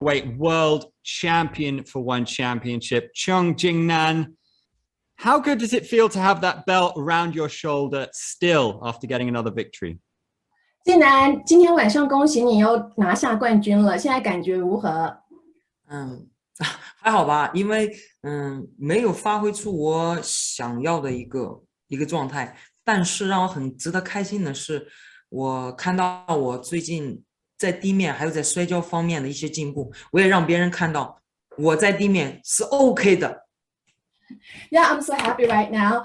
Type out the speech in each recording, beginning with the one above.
Weight world champion for one championship, Xiong Jing Nan. How good does it feel to have that belt around your shoulder still after getting another victory? 竟然今天晚上恭喜你又拿下冠军了，现在感觉如何？还好吧，因为没有发挥出我想要的一个状态，但是让我很值得开心的是，我看到我最近在地面还有在摔跤方面的一些进步，我也让别人看到我在地面是 OK 的。Yeah, I'm so happy right now.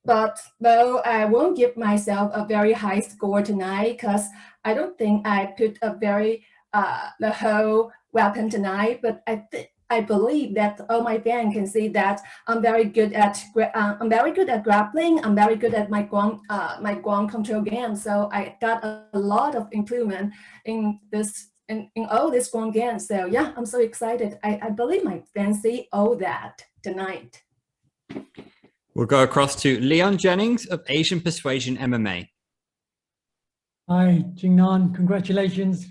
But though I won't give myself a very high score tonight because I don't think I put a very the whole weapon tonight. But I believe that all my fans can see that I'm very good at grappling. I'm very good at my ground control game. So I got a lot of improvement in this. In all this ground game. So yeah, I'm so excited. I believe my fans see all that tonight. We'll go across to Leon Jennings of Asian Persuasion MMA. Hi, Jing Nan. Congratulations.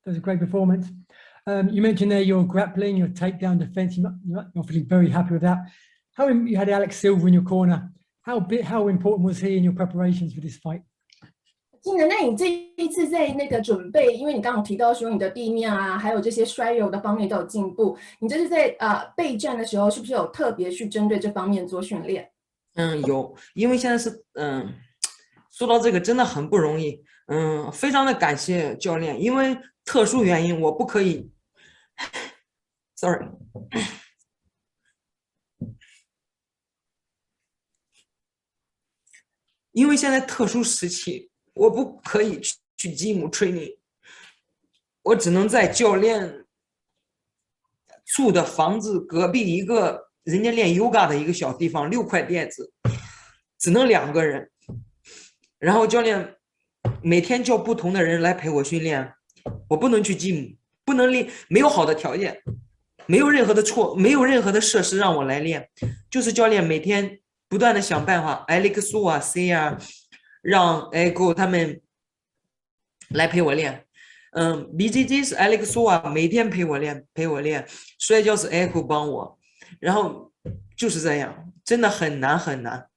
That was a great performance. You mentioned there your grappling, your takedown defense. You're obviously very happy with that. You had Alex Silva in your corner. How important was he in your preparations for this fight? 金人，那你这一次在那个准备，因为你刚刚提到说你的地面啊，还有这些摔柔的方面都有进步，你这是在备战的时候，是不是有特别去针对这方面做训练？有，因为现在是说到这个真的很不容易，非常的感谢教练，因为特殊原因我不可以 ，sorry， 因为现在特殊时期。我不可以去 gym training， 我只能在教练住的房子隔壁一个人家练 yoga 的一个小地方，6块垫子，只能2个人。然后教练每天叫不同的人来陪我训练，我不能去 gym， 不能练，没有好的条件，没有任何的设施让我来练，就是教练每天不断的想办法 ，Alex 啊 C 啊。让 Echo 他们来陪我练，BJJ 是 Alex 啊，每天陪我练，摔跤是 Echo 帮我，然后就是这样，真的很难很难。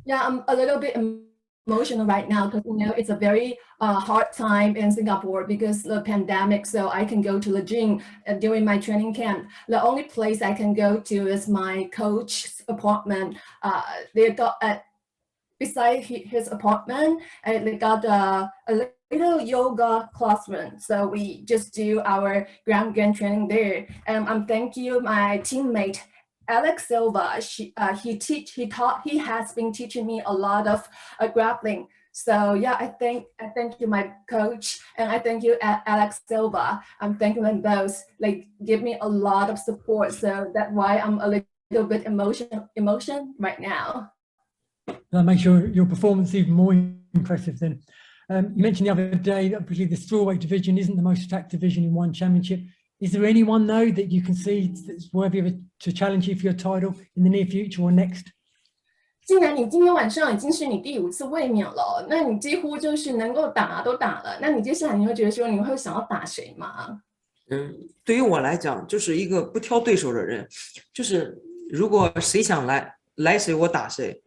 Yeah, I'm a little bit emotional right now because you know it's a very hard time in Singapore because the pandemic. So I can go to the gym during my training camp. The only place I can go to is my coach's apartment. They got beside his apartment, they got a little yoga classroom. So we just do our ground game training there. And thank you, my teammate Alex Silva. He has been teaching me a lot of grappling. So yeah, I thank you, my coach, and I thank you, Alex Silva. I'm thanking them both. They give me a lot of support. So that's why I'm a little bit emotion right now. That makes your performance even more impressive then. You mentioned the other day that obviously the strawweight division isn't the most attacked division in one championship. Is there anyone though that you can see that's worthy to challenge you for your title in the near future or next? 既然你今天晚上已经是你第5次卫冕了，那你几乎就是能够打都打了，那你接下来你会觉得说你会想要打谁吗？对于我来讲，就是一个不挑对手的人，就是如果谁想来谁我打谁。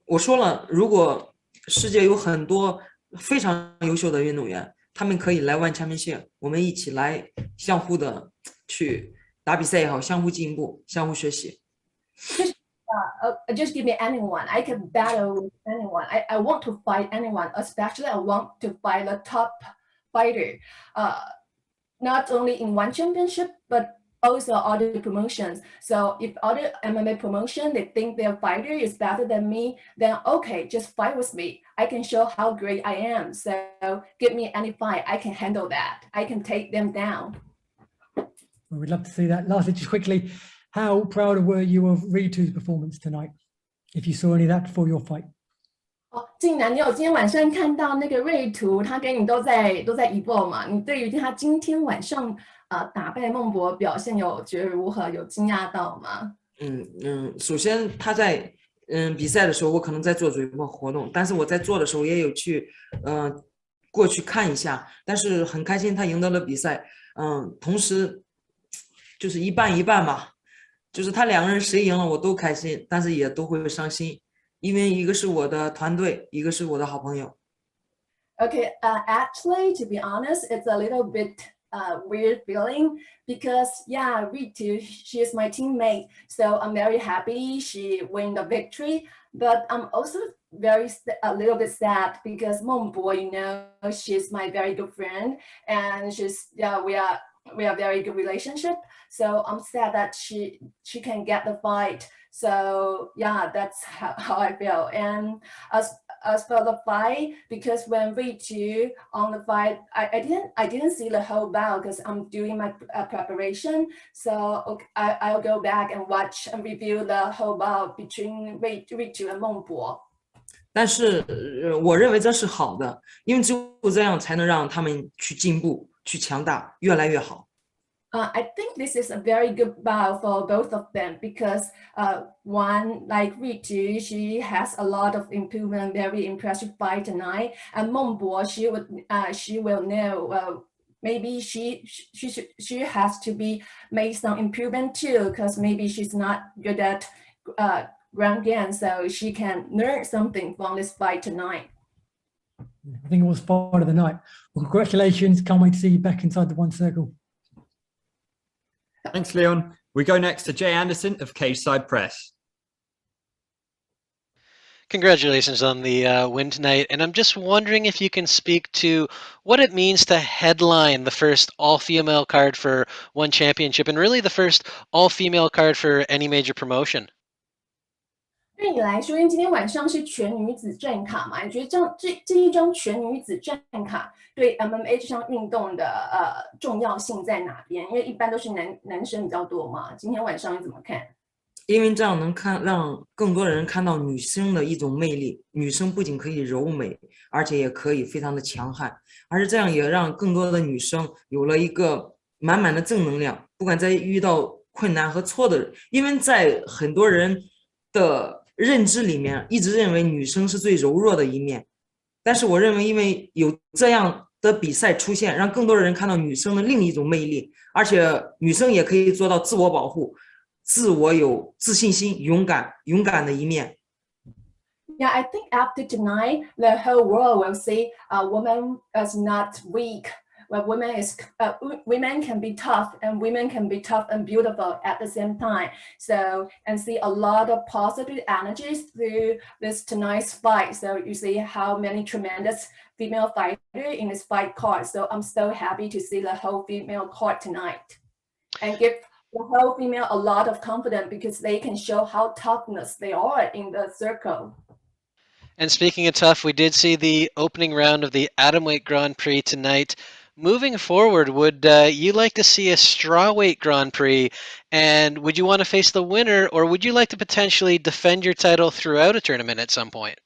我说了，如果世界有很多非常优秀的运动员，他们可以来One Championship，我们一起来相互的去打比赛也好，相互进步，相互学习。Just give me anyone. I can battle with anyone. I want to fight anyone, especially I want to fight the top fighter. Not only in one championship, but also other promotions. So if other MMA promotion, they think their fighter is better than me, then okay, just fight with me. I can show how great I am. So give me any fight. I can handle that. I can take them down. Well, we'd love to see that. Lastly, just quickly, how proud were you of Ritu's performance tonight? If you saw any of that before your fight? 竟然你有今天晚上看到那个瑞图，他跟你都在移步嘛？你对于他今天晚上打败孟博表现有觉得如何？有惊讶到吗？首先他在比赛的时候，我可能在做嘴播活动，但是我在做的时候也有去过去看一下，但是很开心他赢得了比赛。同时就是一半一半吧，就是他两个人谁赢了我都开心，但是也都会伤心，因为一个是我的团队，一个是我的好朋友。Okay, actually, to be honest, it's a little bit weird feeling because yeah, Ritu, she is my teammate, so I'm very happy she win the victory. But I'm also a little bit sad because Mengbo, you know, she's my very good friend, and we are very good relationship. So I'm sad that she can get the fight. So yeah, that's how I feel. And as for the fight, because when we do on the fight, I didn't see the whole bout because I'm doing my preparation. So okay, I'll go back and watch and review the whole bout between Ritu and Mengbo. 但是我认为这是好的，因为只有这样才能让他们去进步、去强大，越来越好。I think this is a very good bout for both of them because one, like Ritu, she has a lot of improvement, very impressive fight tonight, and Mengbo, she will know. Maybe she has to be made some improvement too, because maybe she's not good at ground game, so she can learn something from this fight tonight. I think it was fight of the night. Well, congratulations. Can't wait to see you back inside the one circle. Thanks, Leon. We go next to Jay Anderson of Cage Side Press. Congratulations on the win tonight. And I'm just wondering if you can speak to what it means to headline the first all-female card for one championship and really the first all-female card for any major promotion. 对你来说，因为今天晚上是全女子正卡嘛，你觉得这一张全女子正卡对 MMA 这项运动的重要性在哪边？因为一般都是男生比较多嘛，今天晚上你怎么看？因为这样能让更多的人看到女生的一种魅力。女生不仅可以柔美，而且也可以非常的强悍，而且这样也让更多的女生有了一个满满的正能量。不管在遇到困难和挫折，因为在很多人的认知里面一直认为女生是最柔弱的一面，但是我认为因为有这样的比赛出现，让更多的人看到女生的另一种魅力，而且女生也可以做到自我保护，自我有自信心，勇敢的一面。Yeah, I think after tonight, the whole world will see a woman is not weak. Well, women can be tough, and women can be tough and beautiful at the same time. So, and see a lot of positive energies through this tonight's fight. So you see how many tremendous female fighters in this fight card. So I'm so happy to see the whole female card tonight, and give the whole female a lot of confidence because they can show how toughness they are in the circle. And speaking of tough, we did see the opening round of the Atomweight Grand Prix tonight. Moving forward, would you like to see a Strawweight Grand Prix? And would you want to face the winner, or would you like to potentially defend your title throughout a tournament at some point?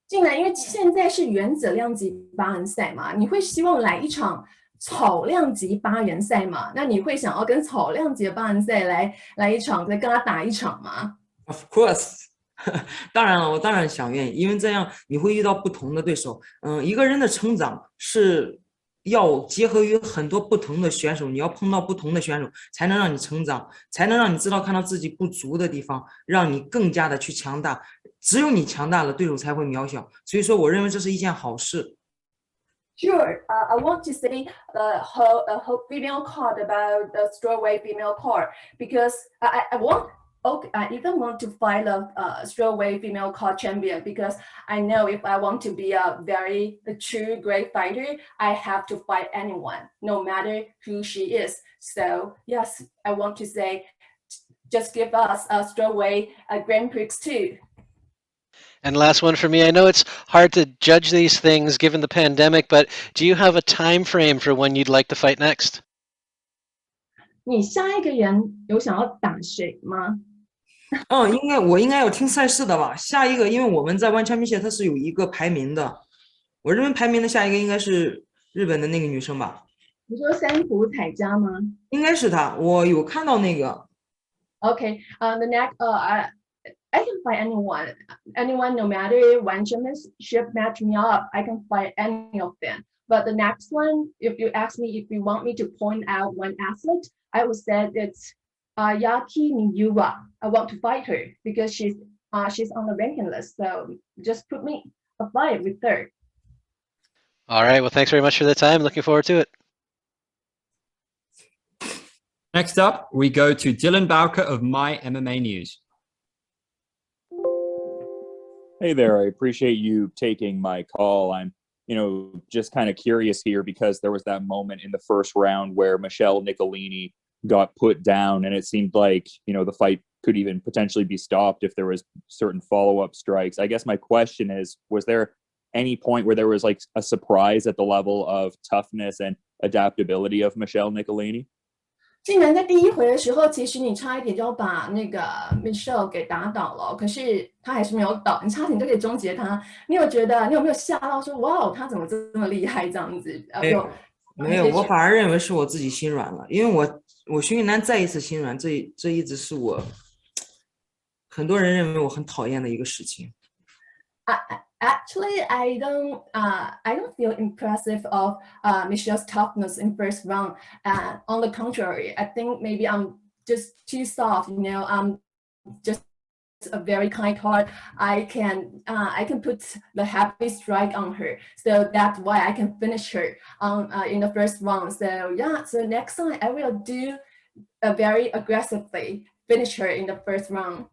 进来，因为现在是原子量级8人赛嘛，你会希望来一场草量级8人赛嘛？那你会想要跟草量级的8人赛来一场，再跟他打一场吗 ？Of course 。当然了，我当然想愿意，因为这样你会遇到不同的对手。一个人的成长是要结合于很多不同的选手，你要碰到不同的选手，才能让你成长，才能让你知道看到自己不足的地方，让你更加的去强大。只有你强大了，对手才会渺小。所以说，我认为这是一件好事。Sure, I want to say the whole female card about the strawweight female card because I even want to fight a strawweight female card champion because I know if I want to be a true great fighter, I have to fight anyone, no matter who she is. So yes, I want to say, just give us a strawweight Grand Prix too. And last one for me, I know it's hard to judge these things given the pandemic, but do you have a time frame for when you'd like to fight next? 你下一个人有想要打谁吗？我应该有听赛事的吧。下一个，因为我们在 One Championship 它是有一个排名的，我认为排名的下一个应该是日本的那个女生吧。你说三浦彩佳吗？应该是她，我有看到那个。Okay, the next, I can fight anyone, no matter one championship match me up, I can fight any of them. But the next one, if you ask me if you want me to point out one athlete, I would say it's Yaki Miura. I want to fight her because she's on the ranking list. So just put me a fight with her. All right. Well, thanks very much for the time. Looking forward to it. Next up, we go to Dylan Bowker of My MMA News. Hey there, I appreciate you taking my call. I'm, just kind of curious here because there was that moment in the first round where Michelle Nicolini got put down and it seemed like, the fight could even potentially be stopped if there was certain follow-up strikes. I guess my question is, was there any point where there was like a surprise at the level of toughness and adaptability of Michelle Nicolini? 竟然在第一回的时候，其实你差一点就要把那个 Michelle 给打倒了，可是他还是没有倒，你差点就可以终结他。你有没有吓到说，哇，他怎么这么厉害这样子？没有，我反而认为是我自己心软了，因为我Xiong Jing Nan再一次心软，这一直是我很多人认为我很讨厌的一个事情。Actually, I don't feel impressive of Michelle's toughness in first round. On the contrary, I think maybe I'm just too soft. I'm just a very kind heart. I can put the heavy strike on her, so that's why I can finish her in the first round. So yeah, so next time I will do very aggressively finish her in the first round.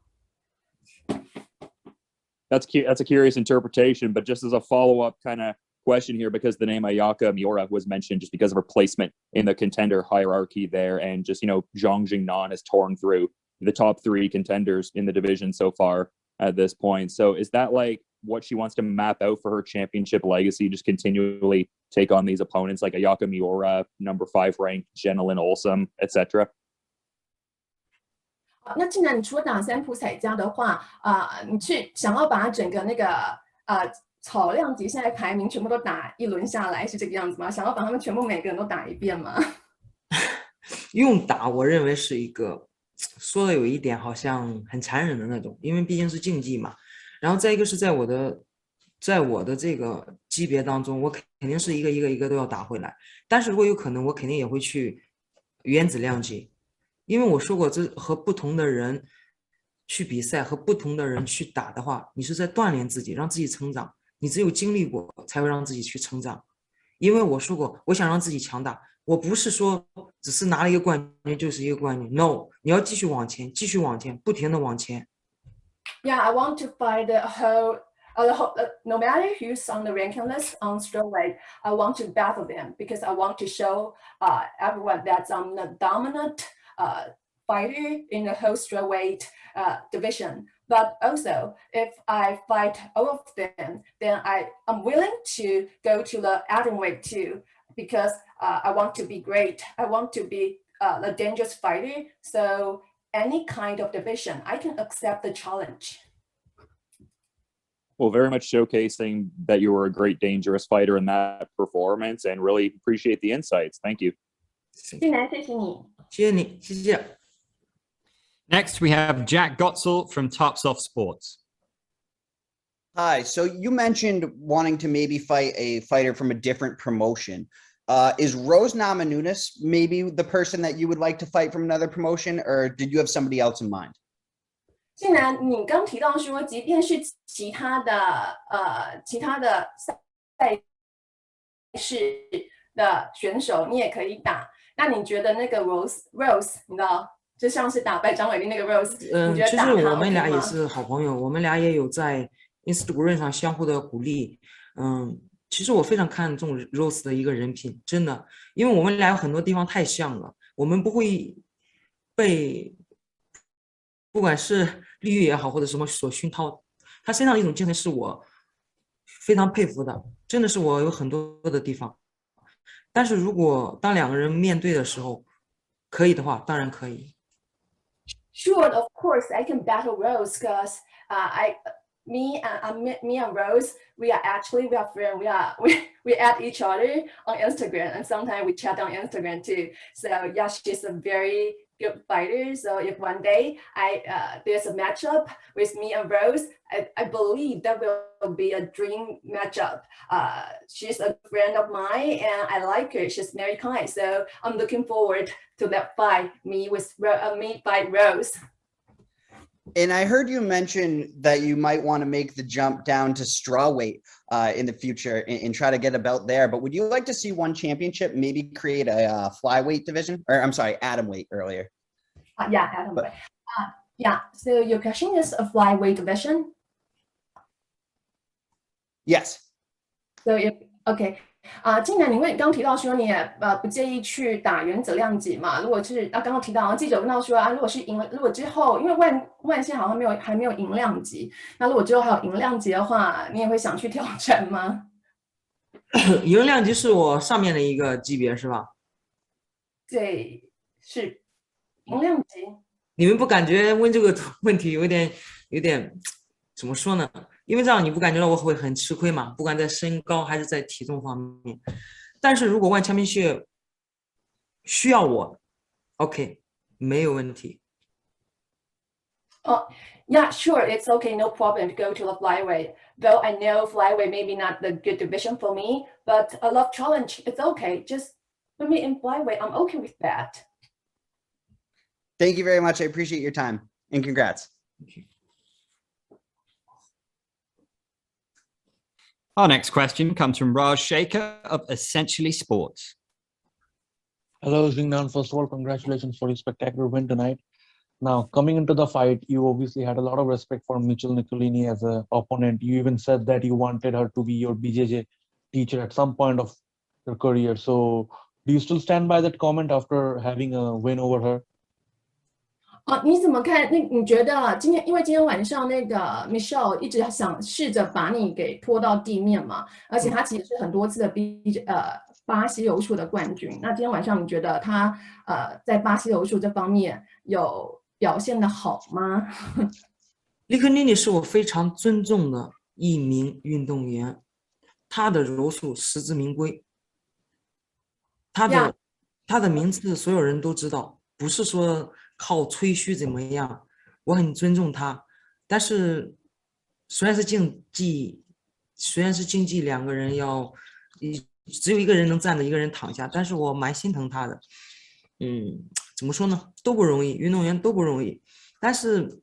That's a curious interpretation, but just as a follow-up kind of question here, because the name Ayaka Miura was mentioned just because of her placement in the contender hierarchy there, and just, Xiong Jing Nan has torn through the top 3 contenders in the division so far at this point. So is that like what she wants to map out for her championship legacy, just continually take on these opponents like Ayaka Miura, number 5 ranked Jenilyn Olsem, etc.? 那既然你除了打三浦彩加的话，你去想要把它整个那个草量级现在排名全部都打一轮下来，是这个样子吗？想要把他们全部每个人都打一遍吗？用打，我认为是一个说的有一点好像很残忍的那种，因为毕竟是竞技嘛。然后再一个是在我的这个级别当中，我肯定是一个都要打回来。但是如果有可能，我肯定也会去原子量级。因为我说过，这和不同的人去比赛，和不同的人去打的话，你是在锻炼自己，让自己成长。你只有经历过，才会让自己去成长。因为我说过，我想让自己强大，我不是说只是拿了一个冠军就是一个冠军 ，No， 你要继续往前，继续往前，不停的往前。Yeah, I want to fight the whole, no matter who's on the ranking list on Strawweight, I want to battle them because I want to show everyone that I'm the dominant fighter in the whole Strawweight division. But also, if I fight all of them, then I'm willing to go to the atomweight too, because I want to be great. I want to be a dangerous fighter. So any kind of division, I can accept the challenge. Well, very much showcasing that you were a great, dangerous fighter in that performance, and really appreciate the insights. Thank you. 谢谢你。谢谢你，谢谢。Next, we have Jack Gotzel from Tops Off Sports. Hi. So you mentioned wanting to maybe fight a fighter from a different promotion. Is Rose Namajunas maybe the person that you would like to fight from another promotion, or did you have somebody else in mind? 既然你刚提到说，即便是其他的赛事的选手，你也可以打。那你觉得那个 Rose， 你知道，就像是打败张伟丽那个 Rose， 你觉得打她 OK 吗？其实我们俩也是好朋友，我们俩也有在 Instagram 上相互的鼓励。其实我非常看重 Rose 的一个人品，真的，因为我们俩有很多地方太像了，我们不会被不管是利益也好或者什么所熏陶，他身上的一种精神是我非常佩服的，真的是我有很多的地方。但是如果当两个人面对的时候，可以的话，当然可以。Sure, of course, I can battle Rose because me and Rose, we are friends. We add each other on Instagram, and sometimes we chat on Instagram too. So yeah, she's a very good fighters. So if one day there's a matchup with me and Rose, I believe that will be a dream matchup. She's a friend of mine and I like her. She's very kind. So I'm looking forward to that fight, me fight Rose. And I heard you mention that you might want to make the jump down to strawweight in the future and try to get a belt there. But would you like to see one championship maybe create a flyweight division? Or I'm sorry, atomweight earlier. Yeah, atomweight. Yeah, so your question is a flyweight division? Yes. So if, okay. 静楠，你刚提到说你也不介意去打原子量级嘛？如果是刚刚提到记者问到说如果是赢了，如果之后因为万现好像还没有银量级，那如果之后还有银量级的话，你也会想去挑战吗？银量级是我上面的一个级别是吧？对，是银量级。你们不感觉问这个问题有点怎么说呢？因为这样你不感觉到我会很吃亏吗？不管在身高还是在体重方面。但是如果万强兵血需要我 ，OK， 没有问题。Yeah, sure, it's okay, no problem to go to the flyweight. Though I know flyweight maybe not the good division for me, but I love challenge. It's okay. Just put me in flyweight. I'm okay with that. Thank you very much. I appreciate your time and congrats. Our next question comes from Raj Shaker of Essentially Sports. Hello, Jing Nan. First of all, congratulations for your spectacular win tonight. Now, coming into the fight, you obviously had a lot of respect for Michelle Nicolini as an opponent. You even said that you wanted her to be your BJJ teacher at some point of your career. So, do you still stand by that comment after having a win over her? 你怎么看？你觉得因为今天晚上那个 Michelle 一直想试着把你给拖到地面嘛，而且她其实是很多次的巴西柔术的冠军。那今天晚上你觉得她在巴西柔术这方面有表现的好吗？利克尼尼是我非常尊重的一名运动员，他的柔术实至名归，他的名字所有人都知道，不是说靠吹嘘怎么样，我很尊重他。但是虽然是竞技两个人只有一个人能站着，一个人躺下，但是我蛮心疼他的。怎么说呢？都不容易，运动员都不容易。但是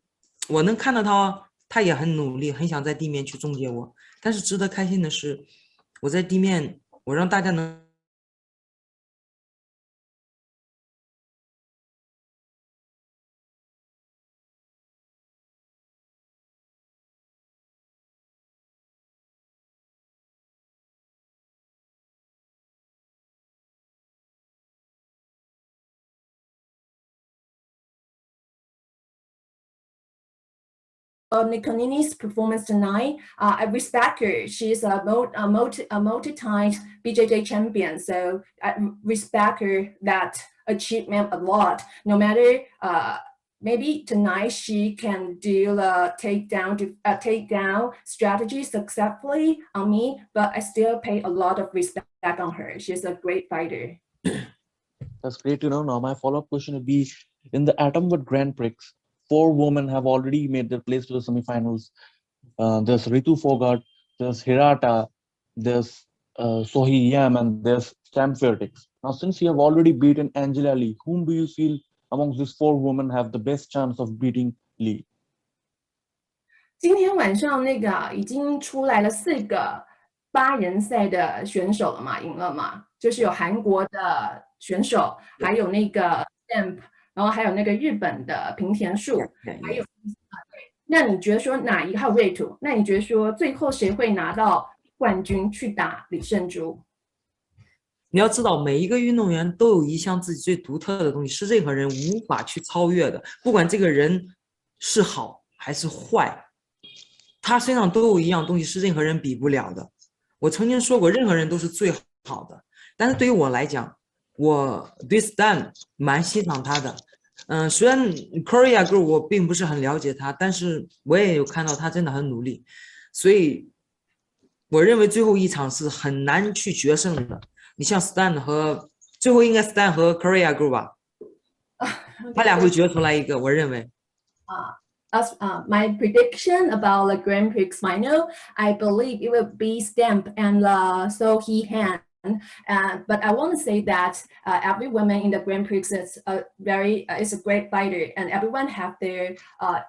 我能看到他也很努力，很想在地面去终结我。但是值得开心的是，我在地面，我让大家能。Nicolini's performance tonight, I respect her. She's a multi-time BJJ champion, so I respect her that achievement a lot. No matter, maybe tonight she can do a takedown strategy successfully on me, but I still pay a lot of respect on her. She's a great fighter. That's great to know. Now, my follow-up question would be, in the Atomweight Grand Prix, 4 women have already made their place to the semifinals. There's Ritu Fogart, there's Hirata, there's Sohee Yam, and there's Sam Fairtex. Now, since you have already beaten Angela Lee, whom do you feel amongst these 4 women have the best chance of beating Lee? 今天晚上那个已经出来了4个8人赛的选手了嘛，赢了嘛，就是有韩国的选手，还有那个 Stamp。然后还有那个日本的平田树，还有那你觉得说哪一个还有瑞图？那你觉得说最后谁会拿到冠军去打李胜珠？你要知道，每一个运动员都有一项自己最独特的东西，是任何人无法去超越的。不管这个人是好还是坏，他身上都有一样东西是任何人比不了的。我曾经说过，任何人都是最好的，但是对于我来讲，我对 Stan 蛮欣赏他的。虽然 Korea Girl 我并不是很了解他，但是我也有看到他真的很努力，所以我认为最后一场是很难去决胜的。你像 Stan 和最后应该 Stan 和 Korea Girl 吧他俩会决出来一个，我认为。As my prediction about the Grand Prix final, I believe it will be Stamp and So He Han. But I want to say that every woman in the Grand Prix is a great fighter, and everyone have their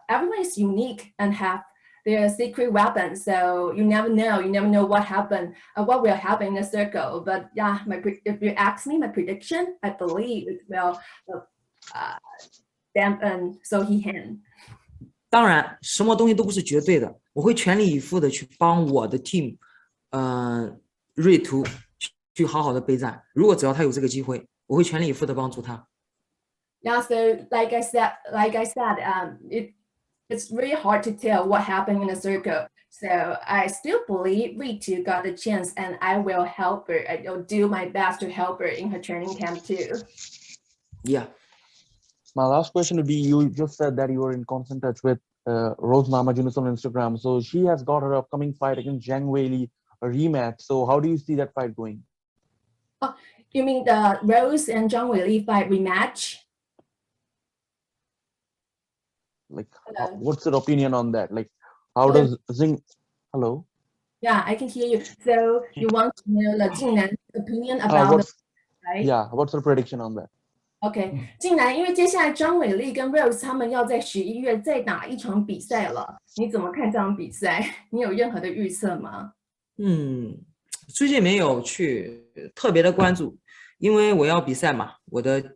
everyone is unique and have their secret weapons. So you never know what will happen in the circle. But yeah, if you ask me my prediction, I believe it will Stamp and So He Han. 当然，什么东西都不是绝对的，我会全力以赴的去帮我的 team，瑞图去好好的备战。如果只要他有这个机会，我会全力以赴的帮助他。Yeah, so like I said, it's really hard to tell what happened in the circle. So I still believe Ritu got a chance, and I will help her. I will do my best to help her in her training camp too. Yeah. My last question would be, you just said that you were in constant touch with Rose Namajunas on Instagram. So she has got her upcoming fight against Zhang Weili, a rematch. So how do you see that fight going? Oh, you mean the Rose and Zhang Weili fight rematch? Like, what's your opinion on that? Like, how does Zing... Hello? Yeah, I can hear you. So you want to know the Jing Nan's opinion about right? Yeah, what's your prediction on that? OK， 竟然因为接下来张伟丽跟 Rose 他们要在11月再打一场比赛了，你怎么看这场比赛？你有任何的预测吗？最近没有去特别的关注，因为我要比赛嘛，我的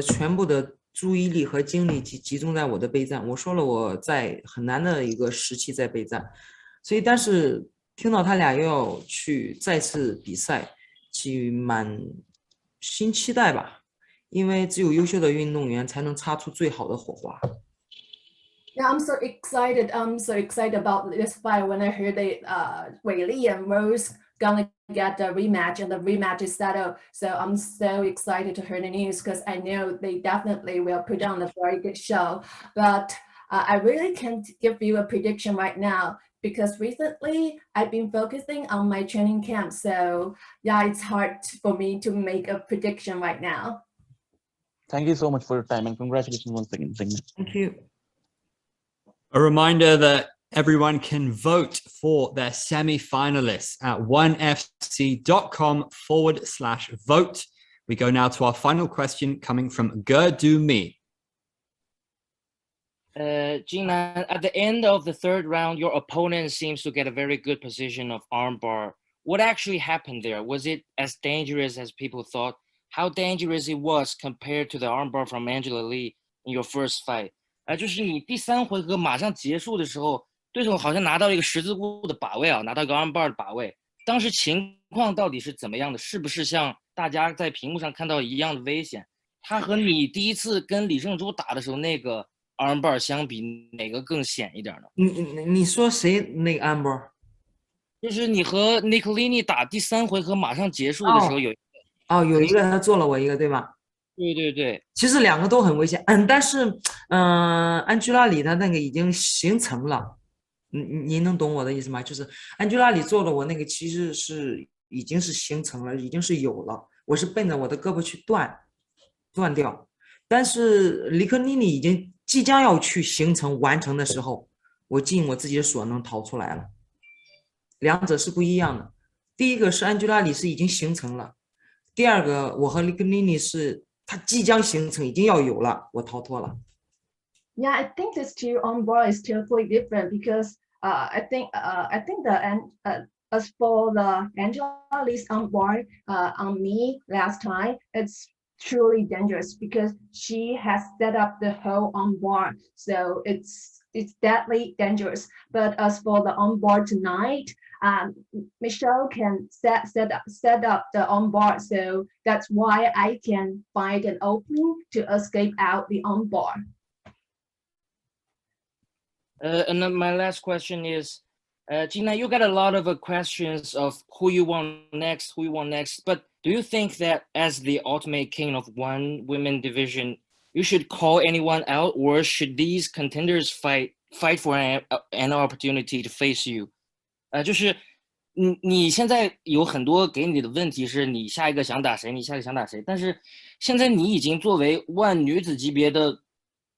全部的注意力和精力集中在我的备战。我说了，我在很难的一个时期在备战，所以但是听到他俩又要去再次比赛，去满新期待吧，因为只有优秀的运动员才能擦出最好的火花。Yeah, I'm so excited. I'm so excited about this fight when I heard that Weili and Rose gonna get the rematch, and the rematch is settled. So I'm so excited to hear the news because I know they definitely will put on a very good show. But I really can't give you a prediction right now, because recently I've been focusing on my training camp. So yeah, it's hard for me to make a prediction right now. Thank you so much for your time, and congratulations once again. Thank you. A reminder that everyone can vote for their semi-finalists at onefc.com/vote. We go now to our final question coming from Gerdu Mi. Jing Nan, at the end of the third round, your opponent seems to get a very good position of armbar. What actually happened there? Was it as dangerous as people thought? How dangerous it was compared to the armbar from Angela Lee in your first fight? 就是你第3回合马上结束的时候，对手好像拿到一个十字固的把位啊，拿到一个 armbar 的把位。当时情况到底是怎么样的？是不是像大家在屏幕上看到一样的危险？他和你第一次跟李胜洙打的时候那个 armbar 相比，哪个更险一点呢？你说谁那个 armbar？ 就是你和 Nicolini 打第3回合马上结束的时候有有一个他做了我一个，对吧？对对对，其实2个都很危险，但是安吉拉里他那个已经形成了，您能懂我的意思吗？就是安吉拉里做了我那个其实是已经是形成了，已经是有了，我是奔着我的胳膊去断掉，但是里克尼尼已经即将要去形成完成的时候，我尽我自己的所能逃出来了。2者是不一样的，第一个是安吉拉里是已经形成了，第二个我和里克尼尼是它即将形成，已经要有了，我逃脱了。Yeah, I think this two armbar is totally different because I think as for the Angela Lee's armbar on me last time, it's truly dangerous because she has set up the whole armbar, so it's deadly dangerous. But as for the armbar tonight, Michelle can set up the armbar, so that's why I can find an opening to escape out the armbar. And then my last question is, Gina, you got a lot of questions of who you want next, but do you think that as the ultimate king of one women division, you should call anyone out, or should these contenders fight for an opportunity to face you? 就是你现在有很多给你的问题是你下一个想打谁，你下一个想打谁，但是现在你已经作为万女子级别的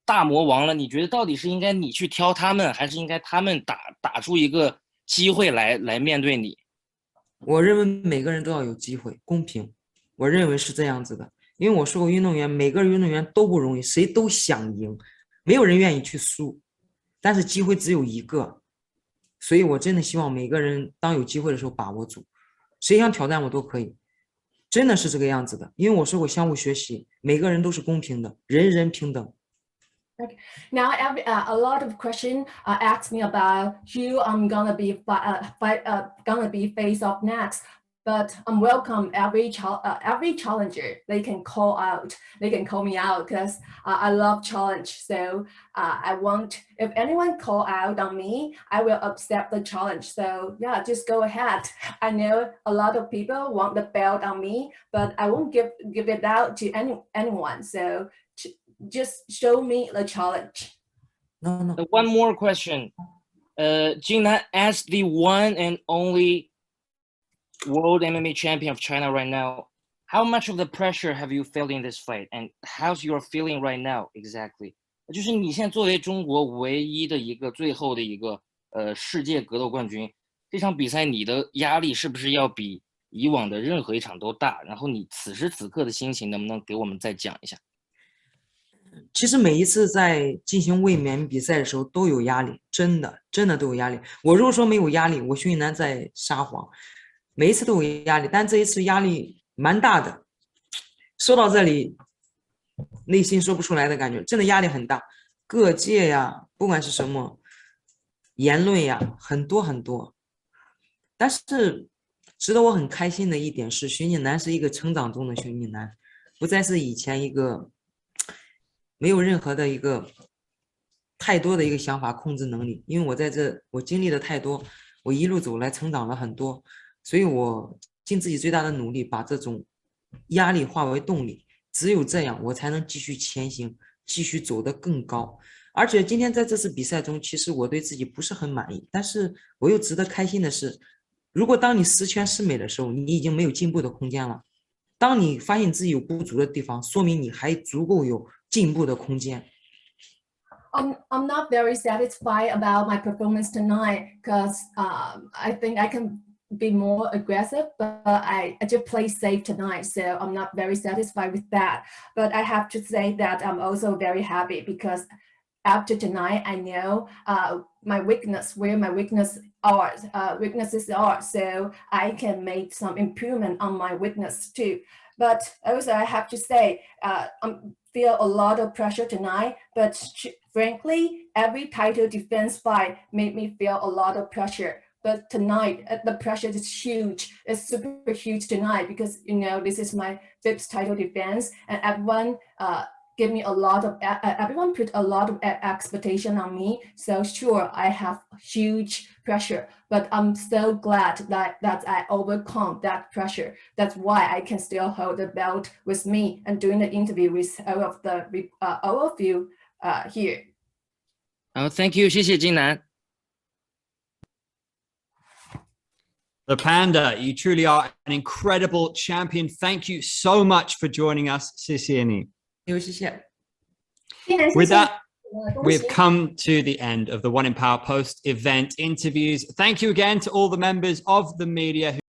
大魔王了，你觉得到底是应该你去挑他们，还是应该他们打出一个机会来面对你？我认为每个人都要有机会，公平。我认为是这样子的，因为我说过，运动员每个运动员都不容易，谁都想赢，没有人愿意去输，但是机会只有一个，所以我真的希望每个人当有机会的时候把握住，谁想挑战我都可以，真的是这个样子的。因为我说过相互学习，每个人都是公平的，人人平等。Okay. Now, a lot of questions ask me about who I'm gonna be face off next. But I'm welcome every challenger. They can call out. They can call me out because I love challenge. So I want, if anyone call out on me, I will accept the challenge. So yeah, just go ahead. I know a lot of people want the belt on me, but I won't give it out to anyone. So just show me the challenge. No. One more question. Jing Nan, as the one and only World MMA champion of China right now, how much of the pressure have you felt in this fight, and how's your feeling right now exactly? 就是你现在作为中国唯一的一个最后的一个世界格斗冠军，这场比赛你的压力是不是要比以往的任何一场都大？然后你此时此刻的心情能不能给我们再讲一下？其实每一次在进行卫冕比赛的时候都有压力，真的都有压力。我如果说没有压力，我熊俊南在撒谎。每一次都有压力，但这一次压力蛮大的。说到这里，内心说不出来的感觉，真的压力很大。各界呀，不管是什么言论呀，很多。但是值得我很开心的一点是，熊俊南是一个成长中的熊俊南，不再是以前一个没有任何的一个太多的一个想法控制能力。因为我经历了太多，我一路走来成长了很多。所以我尽自己最大的努力，把这种压力化为动力，只有这样我才能继续前行，继续走得更高。而且今天在这次比赛中，其实我对自己不是很满意，但是我又值得开心的是，如果当你十全十美的时候，你已经没有进步的空间了。当你发现自己有不足的地方，说明你还足够有进步的空间。I'm not very satisfied about my performance tonight because I think I can be more aggressive, but I just play safe tonight, so I'm not very satisfied with that. But I have to say that I'm also very happy because after tonight, I know my weakness, where my weaknesses are, so I can make some improvement on my weakness too. But also I have to say, I feel a lot of pressure tonight, but frankly, every title defense fight made me feel a lot of pressure. But tonight, the pressure is huge. It's super huge tonight because, you know, this is my 5th title defense, and everyone give me a lot of, everyone put a lot of expectation on me. So sure, I have huge pressure, but I'm so glad that I overcome that pressure. That's why I can still hold the belt with me and doing the interview with all of you here. Thank you, 谢谢金南。The Panda, you truly are an incredible champion. Thank you so much for joining us, Sisiani. With that, we've come to the end of the One in Power Post event interviews. Thank you again to all the members of the media who